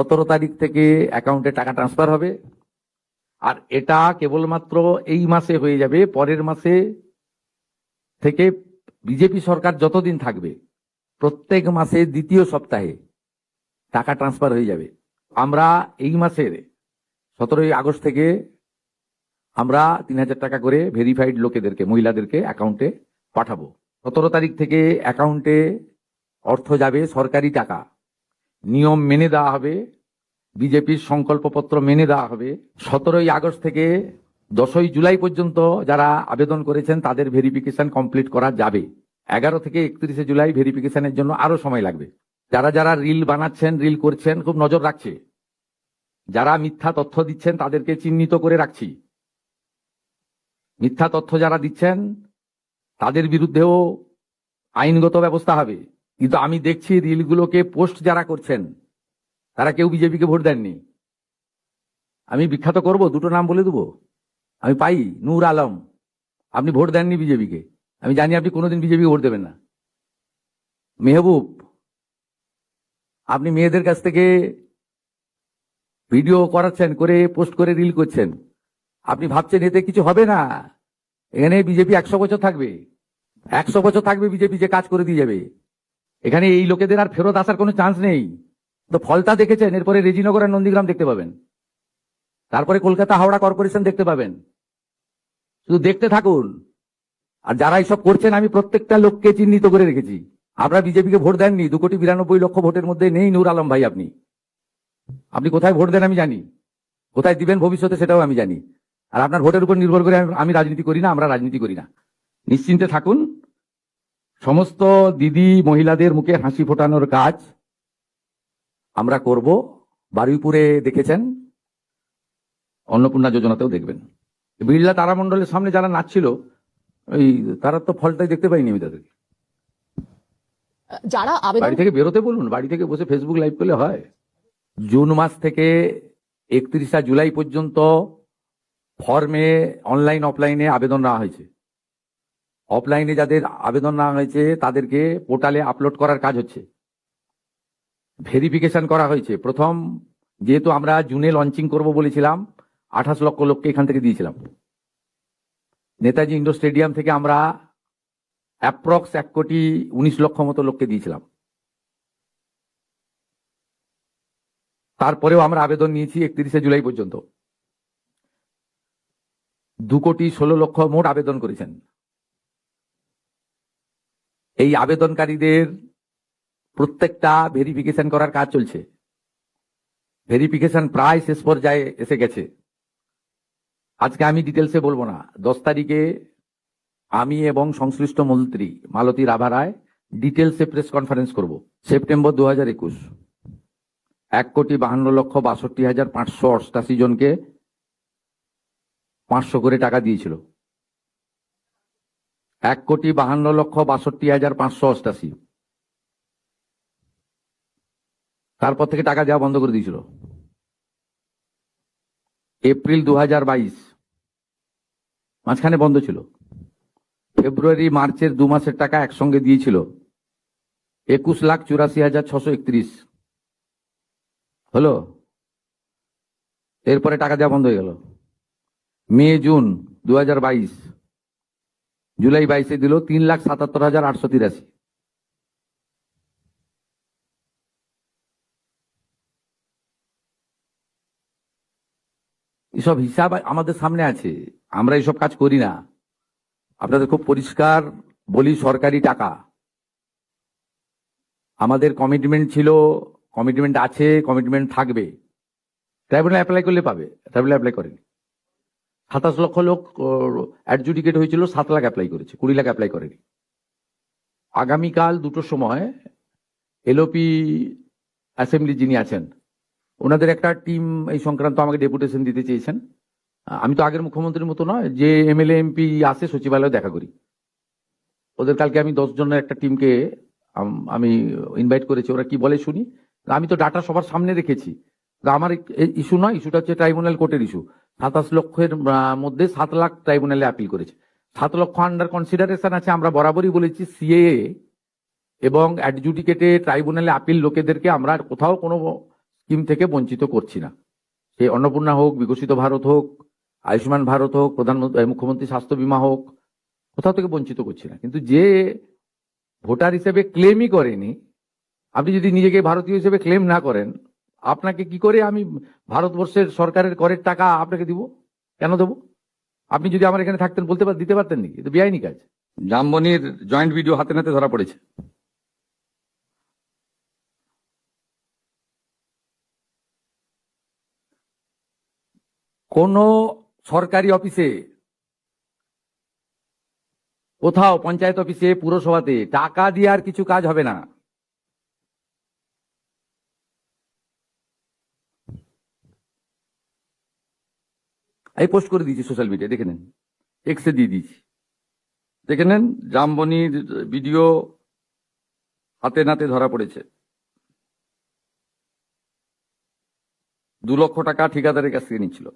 17 তারিখ থেকে অ্যাকাউন্টে টাকা ট্রান্সফার হবে। আর এটা কেবলমাত্র এই মাসে হয়ে যাবে, পরের মাসে থেকে বিজেপি সরকার যতদিন থাকবে প্রত্যেক মাসে দ্বিতীয় সপ্তাহে টাকা ট্রান্সফার হয়ে যাবে। আমরা এই মাসের 17 আগস্ট থেকে আমরা 3000 টাকা করে ভেরিফাইড লোকেদেরকে, মহিলাদেরকে অ্যাকাউন্টে পাঠাবো। 17 তারিখ থেকে অ্যাকাউন্টে অর্থ যাবে, সরকারি টাকা, নিয়ম মেনে দেওয়া হবে, বিজেপির সংকল্পপত্র মেনে দেওয়া হবে। 17 আগস্ট থেকে 10 জুলাই পর্যন্ত যারা আবেদন করেছেন তাদের ভেরিফিকেশন কমপ্লিট করা যাবে। 11 থেকে 31 জুলাই ভেরিফিকেশনের জন্য আরো সময় লাগবে। যারা যারা রিল বানাচ্ছেন, রিল করছেন, খুব নজর রাখছে। যারা মিথ্যা তথ্য দিচ্ছেন তাদেরকে চিহ্নিত করে রাখছি। মিথ্যা তথ্য যারা দিচ্ছেন তাদের বিরুদ্ধেও আইনগত ব্যবস্থা হবে। কিন্তু আমি দেখছি রিলগুলোকে পোস্ট যারা করছেন তারা কেউ বিজেপিকে ভোট দেননি। আমি বিখ্যাত করব, দুটো নাম বলে দেবো। আমি পাই নূর আলম, আপনি ভোট দেননি বিজেপিকে, আমি জানি আপনি কোনোদিন বিজেপিকে ভোট দেবেন না। মেহবুব, আপনি মেয়েদের কাছ থেকে ভিডিও করাচ্ছেন, করে পোস্ট করে রিল করছেন, আপনি ভাবছেন এতে কিছু হবে না। এখানে বিজেপি 100 বছর থাকবে, 100 বছর থাকবে বিজেপি, যে কাজ করে দিয়ে যাবে। এখানে এই লোকেদের আর ফেরত আসার কোনো চান্স নেই। তো ফলতা দেখেছেন, এরপরে রেজিনগর আর নন্দীগ্রাম দেখতে পাবেন, তারপরে কলকাতা হাওড়া কর্পোরেশন দেখতে পাবেন। শুধু দেখতে থাকুন। আর যারা এইসব করছেন আমি প্রত্যেকটা লোককে চিহ্নিত করে রেখেছি। আপনারা বিজেপিকে ভোট দেননি, 2,92,00,000 ভোটের মধ্যে নেই নূর আলম ভাই। আপনি কোথায় ভোট দেন আমি জানি, কোথায় দিবেন ভবিষ্যতে সেটাও আমি জানি। আর আপনার ভোটের উপর নির্ভর করে আমি রাজনীতি করি না, আমরা রাজনীতি করি না। নিশ্চিন্তে থাকুন। সমস্ত দিদি মহিলাদের মুখে হাসি ফোটানোর কাজ আমরা করব। বারুইপুরে দেখেছেন, অন্নপূর্ণা যোজনাতেও দেখবেন। বিড়লা তারামণ্ডলের সামনে যারা নাচছিল, ওই তারা তো ফলটাই দেখতে পাইনি আমি তাদেরকে। যারা বাড়ি থেকে বেরোতে বলুন, বাড়ি থেকে বসে ফেসবুক লাইভ করলে হয়। জুন মাস থেকে 31 জুলাই পর্যন্ত ফর্মে অনলাইন অফলাইনে আবেদন নেওয়া হয়েছে। অফলাইনে যাদের আবেদন নেওয়া হয়েছে তাদেরকে পোর্টালে আপলোড করার কাজ হচ্ছে, ভেরিফিকেশন করা হয়েছে। প্রথম যেহেতু আমরা জুনে লঞ্চিং করব বলেছিলাম, 28 লক্ষ লোককে এখান থেকে দিয়েছিলাম। নেতাজি ইন্ডোর স্টেডিয়াম থেকে আমরা অ্যাপ্রক্স 1,19,00,000 মতো লোককে দিয়েছিলাম। তারপরেও আমরা আবেদন নিয়েছি 31 জুলাই পর্যন্ত। 2,16,00,000 মোট আবেদন করেছেন। এই আবেদনকারীদের প্রত্যেকটা ভেরিফিকেশন করার কাজ চলছে। ভেরিফিকেশন প্রায় শেষ পর্যায়ে এসে গেছে। আজকে আমি ডিটেলসে বলবো না। 10 তারিখে আমি এবং সংশ্লিষ্ট মন্ত্রী মালতী রাভা রায় ডিটেলসে প্রেস কনফারেন্স করব। সেপ্টেম্বর 2021 1,52,62,588 জনকে 500 করে টাকা দিয়েছিল। 1,52,62,588। তারপর থেকে টাকা দেওয়া বন্ধ করে দিয়েছিল। এপ্রিল 2022 মাঝখানে বন্ধ ছিল। ফেব্রুয়ারি মার্চের 2 মাসের টাকা একসঙ্গে দিয়েছিল। 21,84,631 হলো। এরপরে টাকা দেওয়া বন্ধ হয়ে গেল। মে জুন 2022, জুলাই 22-এ দিল 3,77,883। এসব হিসাব আমাদের সামনে আছে, আমরা এসব কাজ করি না। আপনাদের খুব পরিষ্কার বলি, সরকারি টাকা আমাদের কমিটমেন্ট ছিল, কমিটমেন্ট আছে, কমিটমেন্ট থাকবে। ট্রাইব্যুনাল অ্যাপ্লাই করলে পাবে, ট্রাইব্যুনাল অ্যাপ্লাই করেনি। 27 লক্ষ লোক অ্যাডজুডিকেট হয়েছিল, 7 লাখ অ্যাপ্লাই করেছে, 20 লাখ অ্যাপ্লাই করেনি। আগামীকাল 2টোর সময় এলওপি অ্যাসেম্বলি যিনি আছেন ওনাদের একটা টিম এই সংক্রান্ত আমাকে ডেপুটেশন দিতে চেয়েছেন। আমি তো আগের মুখ্যমন্ত্রীর মতো নয় যে এমএলএ এমপি আসে সচিবালয়ে দেখা করি। ওদের কালকে আমি 10 জনের একটা টিমকে আমি ইনভাইট করেছি। ওরা কি বলে শুনি। আমি তো ডাটা সবার সামনে রেখেছি। আমার ইস্যু নয়, ইস্যুটা হচ্ছে ট্রাইব্যুনাল কোর্টের ইস্যু। 27 লক্ষের মধ্যে 7 লাখ ট্রাইব্যুনালে আপিল করেছে। 7 লক্ষ আন্ডার কনসিডারেশন আছে। আমরা বরাবরই বলেছি সিএএ এবং অ্যাডজুডিকেটে ট্রাইব্যুনালে আপিল লোকেদেরকে আমরা কোথাও কোনো স্কিম থেকে বঞ্চিত করছি না। সে অন্নপূর্ণা হোক, বিকশিত ভারত হোক, আয়ুষ্মান ভারত হোক, মুখ্যমন্ত্রী স্বাস্থ্য বীমা হোক, কোথাও থেকে বঞ্চিত করছি না। কিন্তু যে ভোটার হিসেবে ক্লেমই করেনি, আপনি যদি নিজেকে ভারতীয় হিসেবে ক্লেম না করেন, আপনাকে কি করে আমি ভারতবর্ষের সরকারের করের টাকা আপনাকে দিব? কেন দেবো? আপনি যদি আমার এখানে থাকতেন দিতে পারতেন নাকি? এটা বেআইনি কাজ। জামবনির জয়েন্ট ভিডিও হাতে নাতে ধরা পড়েছে। কোন সরকারি অফিসে, কোথাও পঞ্চায়েত অফিসে, পুরসভাতে টাকা দিয়ে আর কিছু কাজ হবে না। এই পোস্ট করে দিয়েছি সোশ্যাল মিডিয়ায়, দেখে নেন, এক্সে দিয়ে দিয়েছি, দেখে নেন, জামবনির ভিডিও হাতে নাতে ধরা পড়েছে। 2 লক্ষ টাকা ঠিকাদারের কাছ থেকে নিচ্ছিল।